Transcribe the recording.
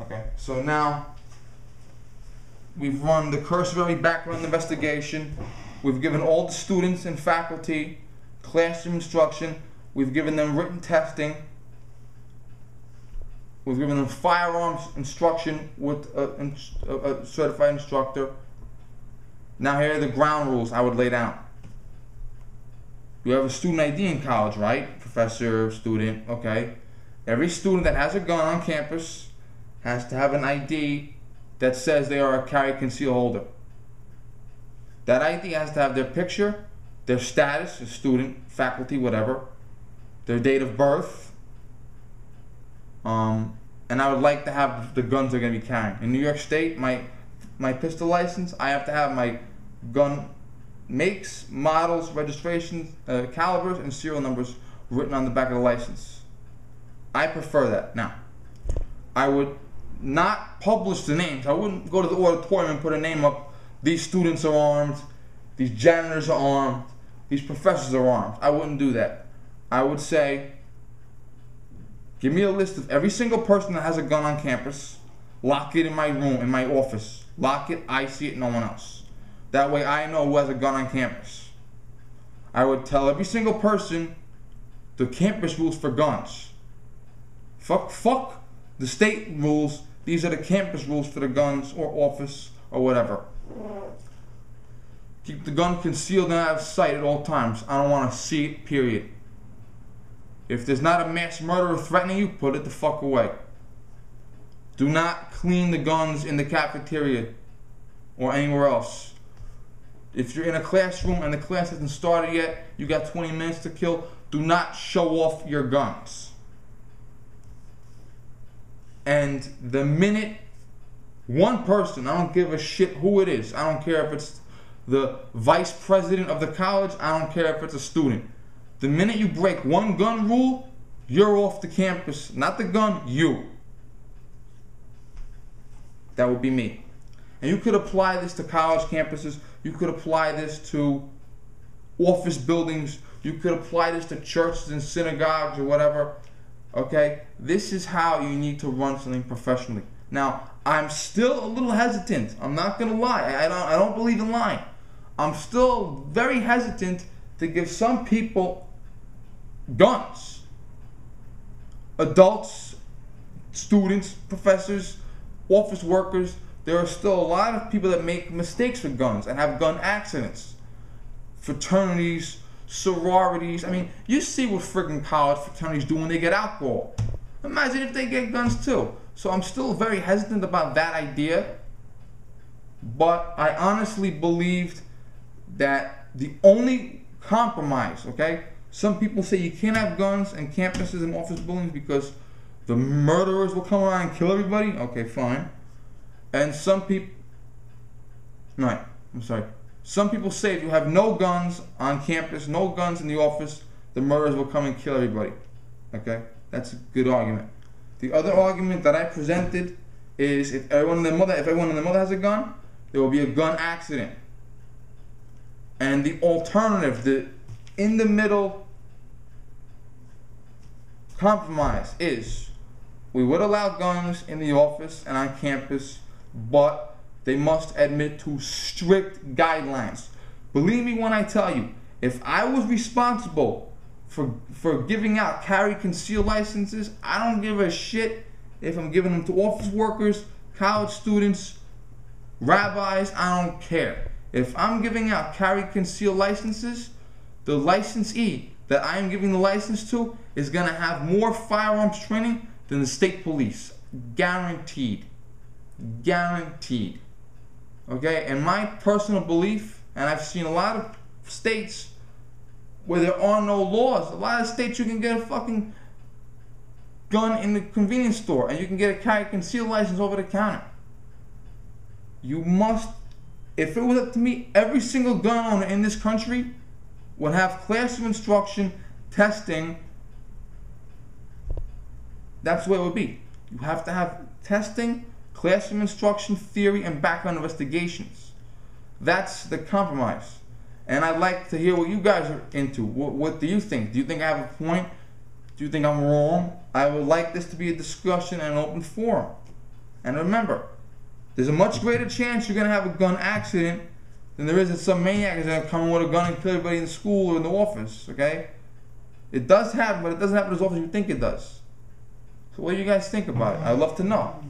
Okay, so now we've run the cursory background investigation. We've given all the students and faculty classroom instruction. We've given them written testing. We've given them firearms instruction with a certified instructor. Now here are the ground rules I would lay down. You have a student ID in college, right? Professor, student, okay. Every student that has a gun on campus has to have an ID that says they are a carry conceal holder. That ID has to have their picture, their status, a student, faculty, whatever, their date of birth, and I would like to have the guns they're going to be carrying. In New York State, my pistol license, I have to have my gun makes, models, registrations, calibers, and serial numbers written on the back of the license. I prefer that. Now, I would not publish the names. I wouldn't go to the auditorium and put a name up. These students are armed. These janitors are armed. These professors are armed. I wouldn't do that. I would say, give me a list of every single person that has a gun on campus. Lock it in my room, in my office. Lock it, I see it, no one else. That way I know who has a gun on campus. I would tell every single person the campus rules for guns. Fuck the state rules. These are the campus rules for the guns or office or whatever. Keep the gun concealed and out of sight at all times. I don't want to see it, period. If there's not a mass murderer threatening you, put it the fuck away. Do not clean the guns in the cafeteria or anywhere else. If you're in a classroom and the class hasn't started yet, you got 20 minutes to kill, do not show off your guns. And the minute one person, I don't give a shit who it is, I don't care if it's the vice president of the college, I don't care if it's a student. The minute you break one gun rule, you're off the campus. Not the gun, you. That would be me. And you could apply this to college campuses. You could apply this to office buildings. You could apply this to churches and synagogues or whatever. Okay? This is how you need to run something professionally. Now, I'm still a little hesitant. I'm not going to lie. I don't believe in lying. I'm still very hesitant to give some people guns. Adults, students, professors, office workers. There are still a lot of people that make mistakes with guns and have gun accidents. Fraternities, sororities. I mean, you see what friggin' college fraternities do when they get alcohol. Imagine if they get guns too. So I'm still very hesitant about that idea. But I honestly believed that the only compromise, okay? Some people say you can't have guns in campuses and office buildings because the murderers will come around and kill everybody. Okay, fine. And some people, no, I'm sorry. Some people say if you have no guns on campus, no guns in the office, the murderers will come and kill everybody. Okay, that's a good argument. The other argument that I presented is if everyone in the mother has a gun, there will be a gun accident. And the alternative, the in the middle compromise is we would allow guns in the office and on campus, but they must admit to strict guidelines. Believe me when I tell you, if I was responsible for giving out carry conceal licenses, I don't give a shit if I'm giving them to office workers, college students, rabbis, I don't care. If I'm giving out carry conceal licenses, the licensee that I am giving the license to is going to have more firearms training than the state police. Guaranteed. Guaranteed. Okay? And my personal belief, and I've seen a lot of states where there are no laws. A lot of states you can get a fucking gun in the convenience store and you can get a carry conceal license over the counter. You must, if it was up to me, every single gun owner in this country would have classroom instruction, testing. That's the way it would be. You have to have testing, classroom instruction, theory, and background investigations. That's the compromise. And I'd like to hear what you guys are into. What do you think? Do you think I have a point? Do you think I'm wrong? I would like this to be a discussion and an open forum. And remember, there's a much greater chance you're going to have a gun accident than there is that some maniac is going to come with a gun and kill everybody in school or in the office, okay? It does happen, but it doesn't happen as often as you think it does. So what do you guys think about it? I'd love to know.